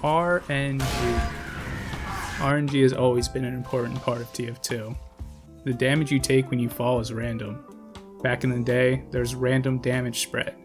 RNG. RNG has always been an important part of TF2. The damage you take when you fall is random. Back in the day, there's random damage spread.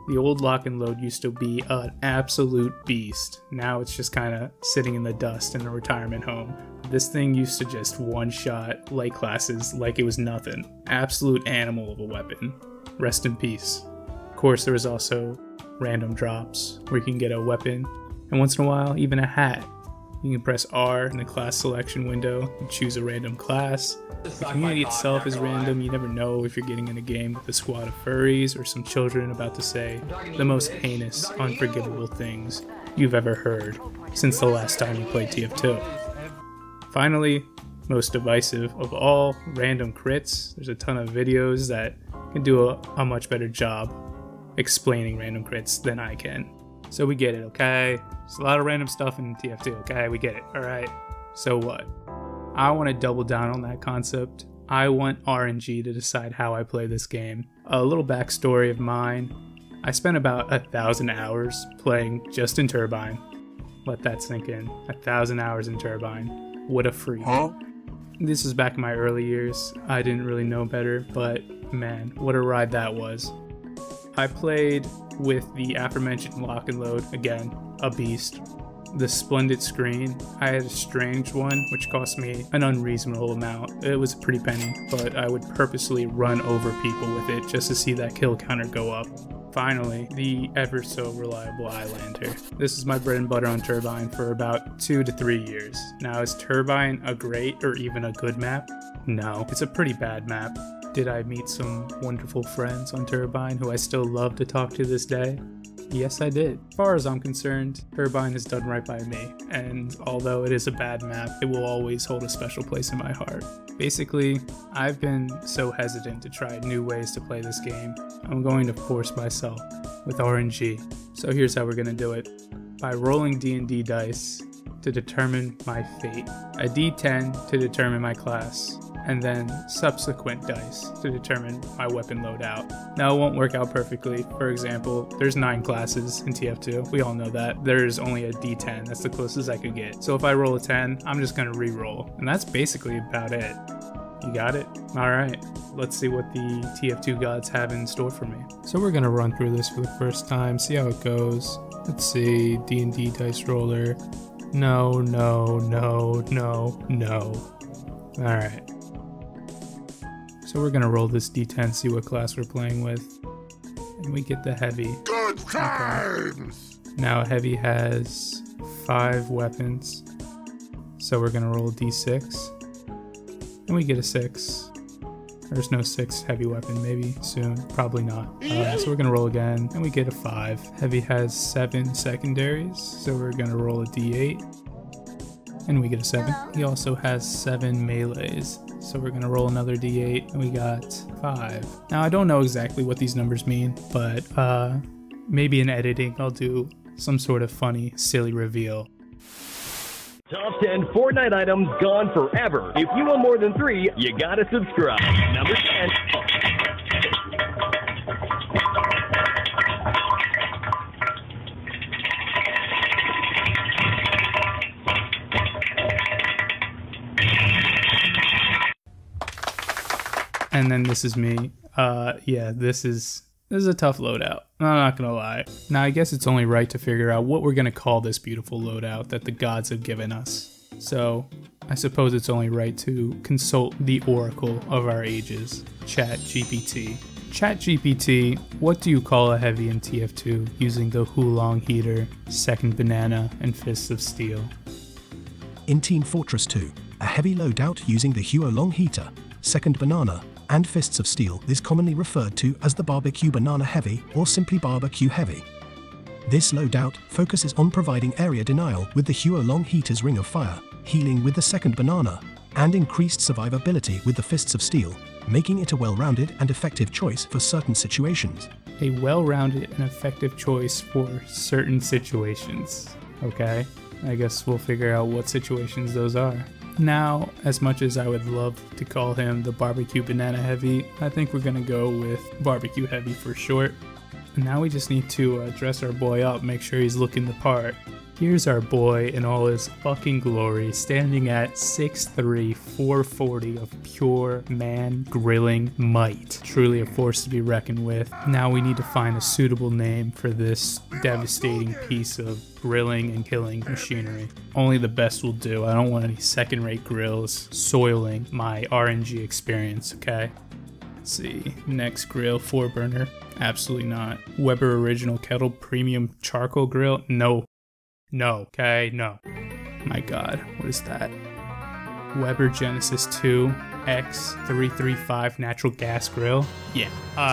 The old lock and load used to be an absolute beast. Now it's just kinda sitting in the dust in a retirement home. This thing used to just one-shot light classes like it was nothing. Absolute animal of a weapon. Rest in peace. Of course, there was also random drops where you can get a weapon, and once in a while, even a hat. You can press R in the class selection window and choose a random class. The community itself is random. You never know if you're getting in a game with a squad of furries or some children about to say the most heinous, unforgivable things you've ever heard since the last time you played TF2. Finally, most divisive of all, random crits. There's a ton of videos that can do a much better job explaining random crits than I can. So we get it, okay? There's a lot of random stuff in TF2, okay? We get it, alright? So what? I want to double down on that concept. I want RNG to decide how I play this game. A little backstory of mine. I spent about 1,000 hours playing just in Turbine. Let that sink in. 1,000 hours in Turbine. What a freak. Huh? This is back in my early years. I didn't really know better, but man, what a ride that was. I played with the aforementioned lock and load, again, a beast. The splendid screen, I had a strange one which cost me an unreasonable amount. It was a pretty penny, but I would purposely run over people with it just to see that kill counter go up. Finally, the ever so reliable Eyelander. This is my bread and butter on Turbine for about 2 to 3 years. Now, is Turbine a great or even a good map? No, it's a pretty bad map. Did I meet some wonderful friends on Turbine who I still love to talk to this day? Yes, I did. As far as I'm concerned, Turbine has done right by me, and although it is a bad map, it will always hold a special place in my heart. Basically, I've been so hesitant to try new ways to play this game, I'm going to force myself with RNG. So here's how we're going to do it. By rolling D&D dice to determine my fate, a D10 to determine my class, and then subsequent dice to determine my weapon loadout. Now, it won't work out perfectly. For example, there's 9 classes in TF2. We all know that. There's only a D10. That's the closest I could get. So if I roll a 10, I'm just gonna re-roll. And that's basically about it. You got it? All right, let's see what the TF2 Gods have in store for me. So we're gonna run through this for the first time, see how it goes. Let's see, D&D dice roller. No, no, no, no, no. All right. So we're gonna roll this D10, see what class we're playing with. And we get the heavy. Good times! Okay. Now heavy has 5 weapons. So we're gonna roll a D6. And we get a 6. There's no 6 heavy weapon, maybe soon, probably not. So we're gonna roll again, and we get a 5. Heavy has 7 secondaries, so we're gonna roll a D8. And we get a 7. He also has 7 melees. So we're gonna roll another D8, and we got 5. Now I don't know exactly what these numbers mean, but maybe in editing I'll do some sort of funny, silly reveal. Top 10 Fortnite items gone forever. If you want more than 3, you gotta subscribe. Number 10. And then this is me. Yeah, this is a tough loadout. I'm not gonna lie. Now I guess it's only right to figure out what we're gonna call this beautiful loadout that the gods have given us. So I suppose it's only right to consult the oracle of our ages, ChatGPT. ChatGPT, what do you call a heavy in TF2 using the Hulong heater, second banana, and fists of steel? In Team Fortress 2, a heavy loadout using the Hulong heater, second banana, and fists of steel is commonly referred to as the barbecue banana heavy or simply barbecue heavy. This loadout focuses on providing area denial with the Hulong heater's ring of fire, healing with the second banana, and increased survivability with the fists of steel, making it a well-rounded and effective choice for certain situations. A well-rounded and effective choice for certain situations. Okay, I guess we'll figure out what situations those are. Now, as much as I would love to call him the barbecue banana heavy, I think we're gonna go with barbecue heavy for short. And now we just need to dress our boy up, make sure he's looking the part. Here's our boy in all his fucking glory, standing at 6'3", 440 of pure man grilling might. Truly a force to be reckoned with. Now we need to find a suitable name for this devastating piece of grilling and killing machinery. Only the best will do. I don't want any second-rate grills soiling my RNG experience, okay? Let's see. Next grill, 4-burner. Absolutely not. Weber Original Kettle Premium Charcoal Grill? No. No, okay, no. My god, what is that? Weber Genesis 2 X335 Natural Gas Grill? Yeah,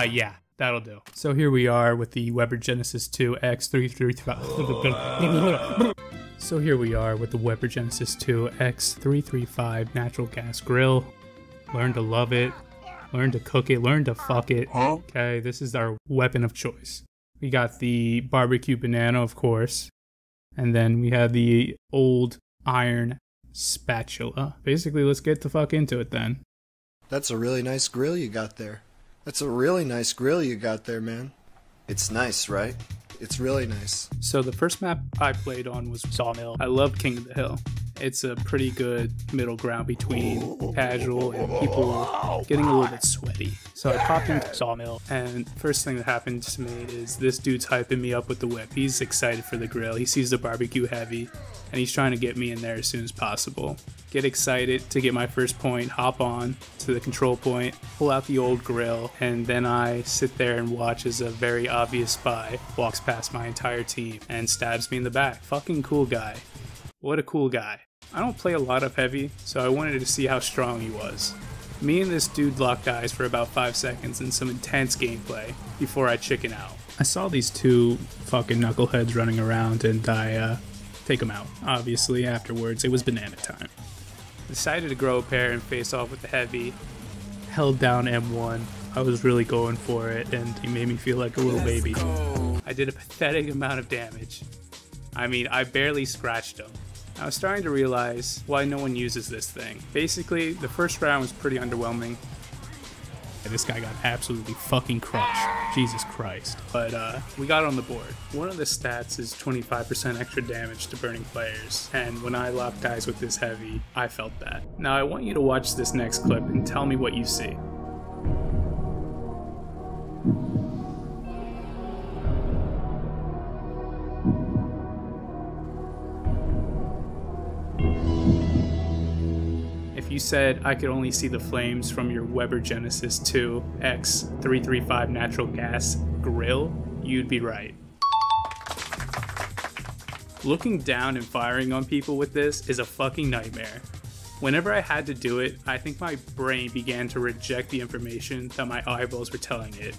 yeah, that'll do. So here we are with the Weber Genesis 2 X335... So here we are with the Weber Genesis 2 X335 Natural Gas Grill. Learn to love it, learn to cook it, learn to fuck it. Okay, this is our weapon of choice. We got the barbecue banana, of course. And then we have the old iron spatula. Basically, let's get the fuck into it then. That's a really nice grill you got there. That's a really nice grill you got there, man. It's nice, right? It's really nice. So the first map I played on was Sawmill. I love King of the Hill. It's a pretty good middle ground between casual and people getting a little bit sweaty. So I popped into Sawmill, and first thing that happened to me is this dude's hyping me up with the whip. He's excited for the grill. He sees the barbecue heavy, and he's trying to get me in there as soon as possible. Get excited to get my first point, hop on to the control point, pull out the old grill, and then I sit there and watch as a very obvious spy walks past my entire team and stabs me in the back. Fucking cool guy. What a cool guy. I don't play a lot of heavy, so I wanted to see how strong he was. Me and this dude locked eyes for about 5 seconds in some intense gameplay before I chicken out. I saw these two fucking knuckleheads running around and I take them out. Obviously afterwards it was banana time. Decided to grow a pair and face off with the heavy. Held down M1. I was really going for it and he made me feel like a little baby. I did a pathetic amount of damage. I mean, I barely scratched him. I was starting to realize why no one uses this thing. Basically, the first round was pretty underwhelming. And this guy got absolutely fucking crushed. Jesus Christ. But we got on the board. One of the stats is 25% extra damage to burning players. And when I locked eyes with this heavy, I felt that. Now I want you to watch this next clip and tell me what you see. You said I could only see the flames from your Weber Genesis 2 X335 natural gas grill, you'd be right. Looking down and firing on people with this is a fucking nightmare. Whenever I had to do it, I think my brain began to reject the information that my eyeballs were telling it.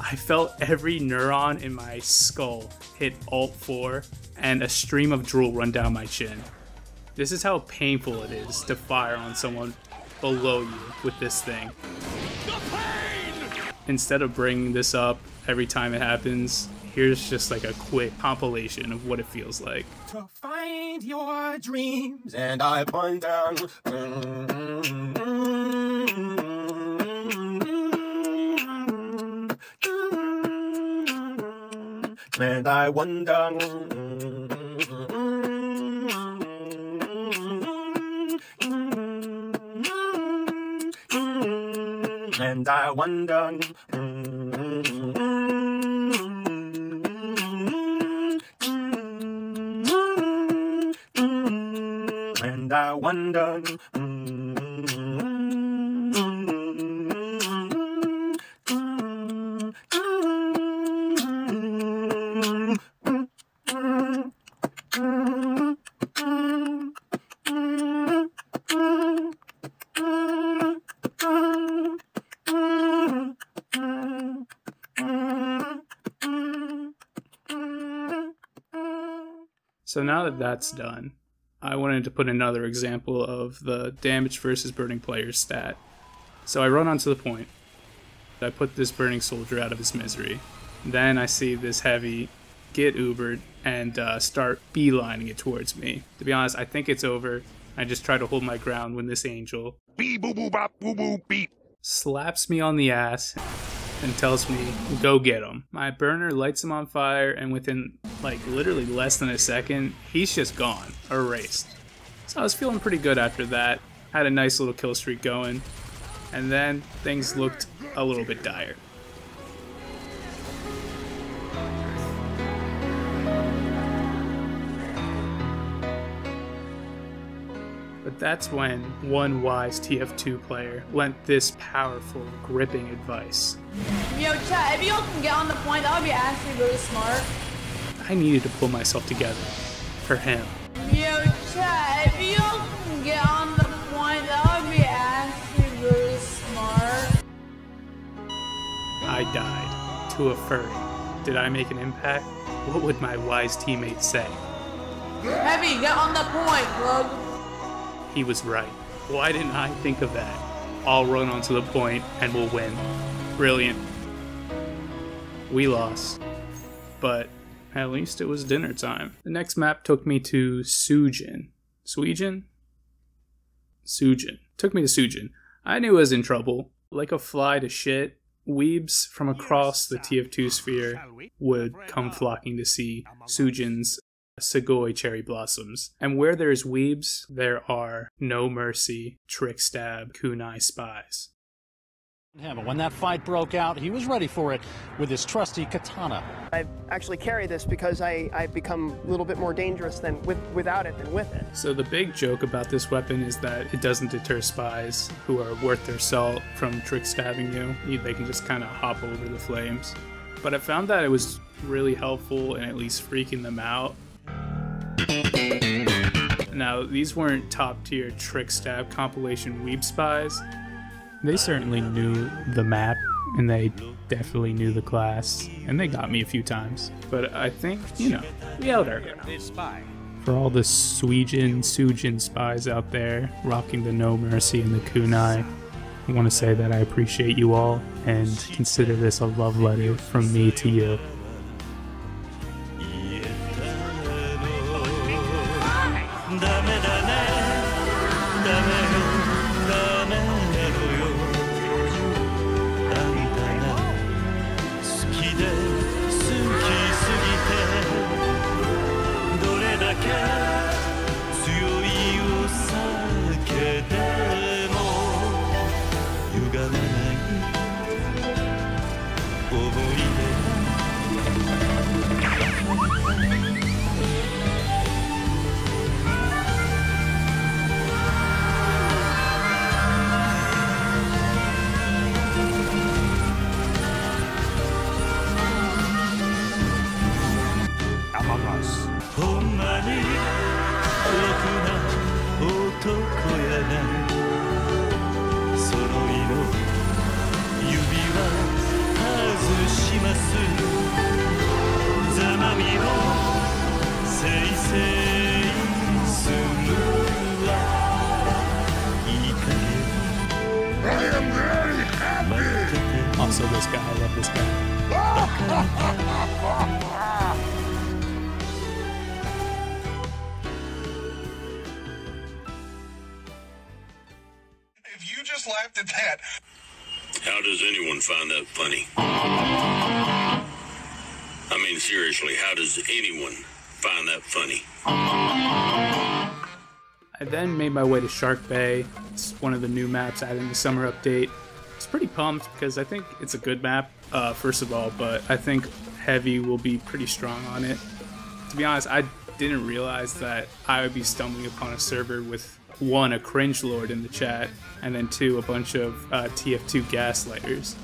I felt every neuron in my skull hit Alt-4 and a stream of drool run down my chin. This is how painful it is to fire on someone below you with this thing. Instead of bringing this up every time it happens, here's just like a quick compilation of what it feels like. To find your dreams and I wonder and I wonder and I wonder and I wonder So now that that's done, I wanted to put another example of the damage versus burning players stat. So I run onto the point. I put this burning soldier out of his misery. Then I see this heavy get Ubered and start beelining it towards me. To be honest, I think it's over. I just try to hold my ground when this angel Beep boop boop bop boop boop beep slaps me on the ass and tells me, go get him. My burner lights him on fire, and within like literally less than a second, he's just gone, erased. So I was feeling pretty good after that. Had a nice little kill streak going, and then things looked a little bit dire. But that's when one wise TF2 player lent this powerful, gripping advice. Yo, chat, if y'all can get on the point, that would be actually really smart. I needed to pull myself together for him. Yo, chat, if y'all can get on the point, that would be actually really smart. I died to a furry. Did I make an impact? What would my wise teammates say? Heavy, get on the point, plug. He was right. Why didn't I think of that? I'll run onto the point and we'll win. Brilliant. We lost. But at least it was dinner time. The next map took me to Sujin. Sujin? Sujin. Took me to Sujin. I knew I was in trouble. Like a fly to shit, weebs from across the TF2 sphere would come flocking to see Sujin's Sugoi cherry blossoms. And where there's weebs, there are no mercy, trick stab, kunai spies. When that fight broke out, he was ready for it with his trusty katana. I actually carry this because I've become a little bit more dangerous than without it than with it. So the big joke about this weapon is that it doesn't deter spies who are worth their salt from trick stabbing you. They can just kind of hop over the flames. But I found that it was really helpful in at least freaking them out. Now, these weren't top-tier trick stab compilation weeb spies. They certainly knew the map, and they definitely knew the class, and they got me a few times. But I think, we held our ground. For all the Sujin spies out there rocking the No Mercy and the kunai, I want to say that I appreciate you all, and consider this a love letter from me to you. Also this guy, I love this guy. If you just laughed at that. How does anyone find that funny? I mean, seriously, how does anyone find that funny? I then made my way to Shark Bay. It's one of the new maps added in the summer update. I was pretty pumped because I think it's a good map, first of all, but I think Heavy will be pretty strong on it. To be honest, I didn't realize that I would be stumbling upon a server with, one, a cringe lord in the chat, and then two, a bunch of TF2 gaslighters.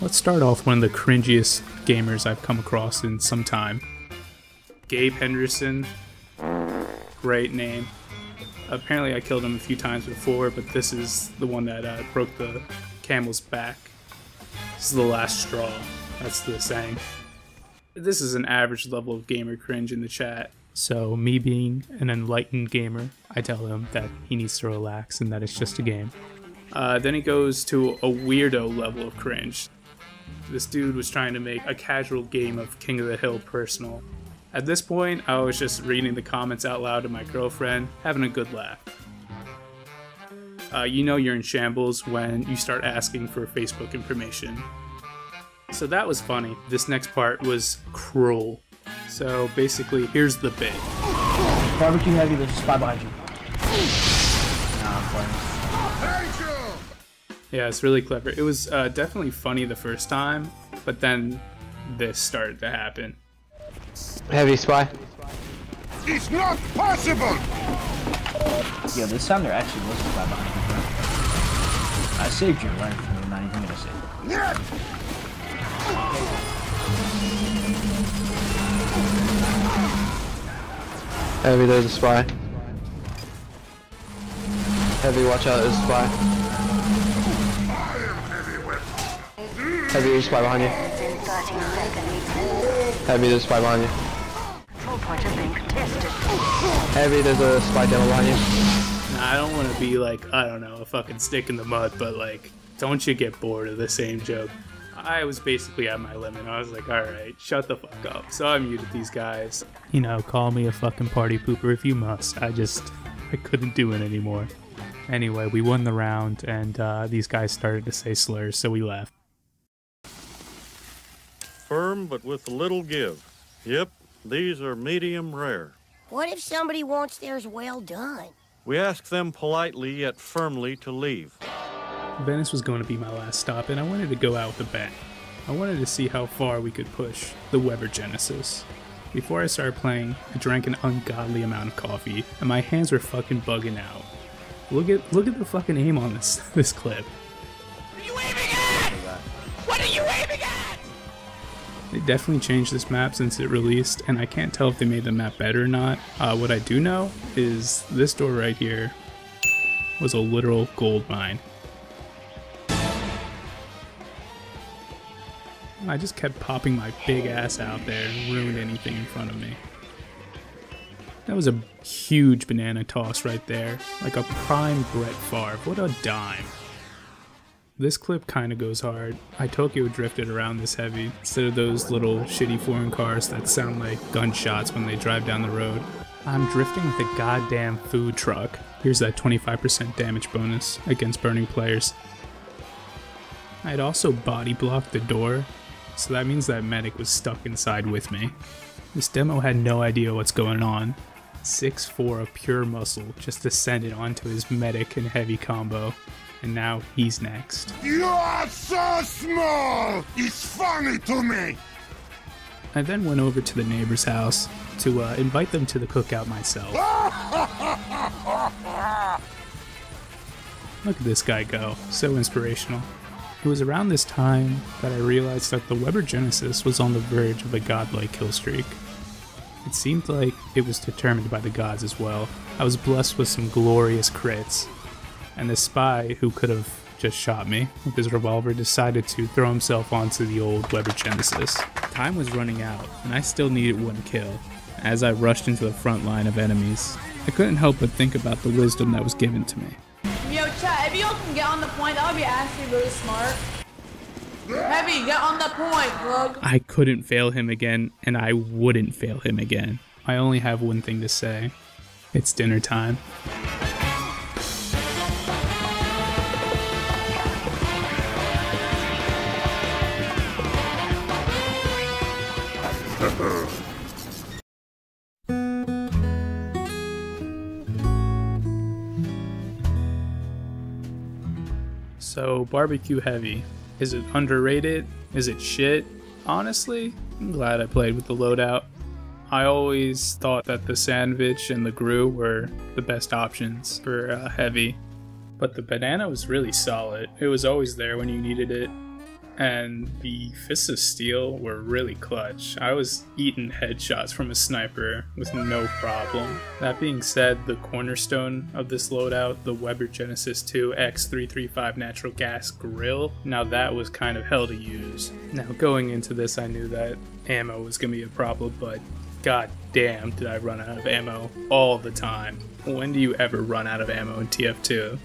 Let's start off one of the cringiest gamers I've come across in some time. Gabe Henderson. Great name. Apparently I killed him a few times before, but this is the one that broke the camel's back. This is the last straw. That's the saying. This is an average level of gamer cringe in the chat. So me being an enlightened gamer, I tell him that he needs to relax and that it's just a game. Then he goes to a weirdo level of cringe. This dude was trying to make a casual game of King of the Hill personal. At this point, I was just reading the comments out loud to my girlfriend, having a good laugh. you know you're in shambles when you start asking for Facebook information. So that was funny. This next part was cruel. So basically, here's the bit. Barbecue heavy, there's a spy behind you. Nah, I'm playing. Yeah, it's really clever. It was definitely funny the first time, but then this started to happen. Heavy spy. It's not possible! Yo, this time there actually was a spy behind you, bro. I saved your life, and you're not even gonna save it. Heavy, there's a spy. Heavy, watch out, there's a spy. Heavy, there's a spy behind you. Heavy, there's a spy behind you. Heavy, there's a spy demo behind you. Nah, I don't want to be like, I don't know, a fucking stick in the mud, but like, don't you get bored of the same joke. I was basically at my limit. I was like, alright, shut the fuck up. So I muted these guys. You know, call me a fucking party pooper if you must. I couldn't do it anymore. Anyway, we won the round, and these guys started to say slurs, so we left. Firm, but with a little give. Yep, these are medium rare. What if somebody wants theirs well done? We ask them politely yet firmly to leave. Venice was going to be my last stop, and I wanted to go out with a bang. I wanted to see how far we could push the Weber Genesis. Before I started playing, I drank an ungodly amount of coffee, and my hands were fucking bugging out. Look at the fucking aim on this clip. What are you aiming at? What are you aiming at? They definitely changed this map since it released, and I can't tell if they made the map better or not. What I do know is this door right here was a literal gold mine. I just kept popping my big ass out there and ruined anything in front of me. That was a huge banana toss right there, like a prime Brett Favre. What a dime. This clip kinda goes hard. I Tokyo drifted around this heavy, instead of those little shitty foreign cars that sound like gunshots when they drive down the road. I'm drifting with a goddamn food truck. Here's that 25% damage bonus against burning players. I had also body blocked the door, so that means that medic was stuck inside with me. This demo had no idea what's going on. 6'4" of pure muscle just descended onto his medic and heavy combo, and now he's next. You are so small! It's funny to me! I then went over to the neighbor's house to invite them to the cookout myself. Look at this guy go, so inspirational. It was around this time that I realized that the Weber Genesis was on the verge of a godlike kill streak. It seemed like it was determined by the gods as well. I was blessed with some glorious crits, and the spy who could have just shot me with his revolver decided to throw himself onto the old Weber Genesis. Time was running out, and I still needed one kill. As I rushed into the front line of enemies, I couldn't help but think about the wisdom that was given to me. Yo, chat, if y'all can get on the point, that would be actually really smart. Heavy, get on the point, bug. I couldn't fail him again, and I wouldn't fail him again. I only have one thing to say. It's dinner time. So, barbecue heavy. Is it underrated? Is it shit? Honestly, I'm glad I played with the loadout. I always thought that the sandwich and the Gru were the best options for heavy. But the banana was really solid. It was always there when you needed it. And the Fists of Steel were really clutch. I was eating headshots from a sniper with no problem. That being said, the cornerstone of this loadout, the Weber Genesis 2 X335 Natural Gas Grill, now that was kind of hell to use. Now going into this I knew that ammo was going to be a problem, but god damn did I run out of ammo all the time. When do you ever run out of ammo in TF2?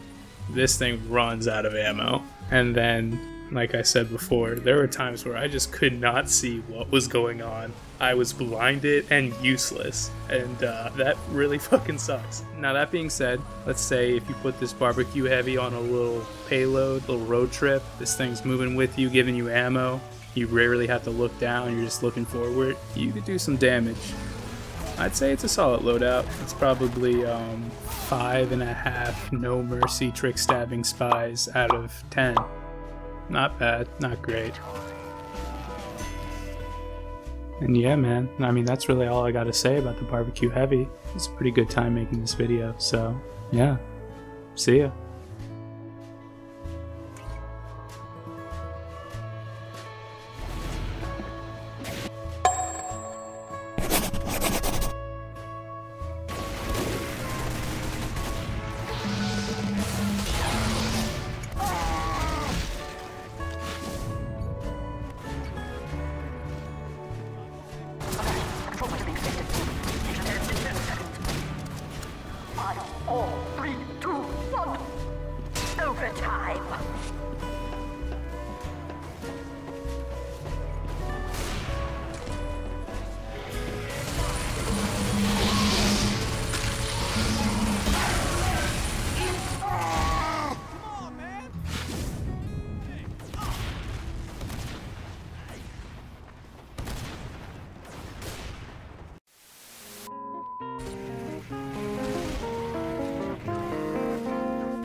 This thing runs out of ammo. And then like I said before, there were times where I just could not see what was going on. I was blinded and useless, and that really fucking sucks. Now that being said, let's say if you put this barbecue heavy on a little payload, little road trip, this thing's moving with you, giving you ammo, you rarely have to look down, you're just looking forward, you could do some damage. I'd say it's a solid loadout. It's probably 5.5 no mercy trick stabbing spies out of 10. Not bad, not great. And yeah, man, I mean, that's really all I gotta say about the barbecue heavy. It's a pretty good time making this video, so yeah, see ya.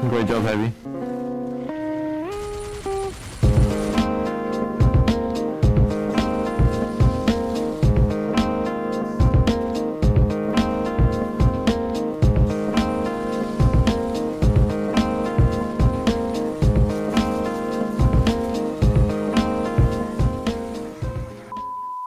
Great job, Heavy.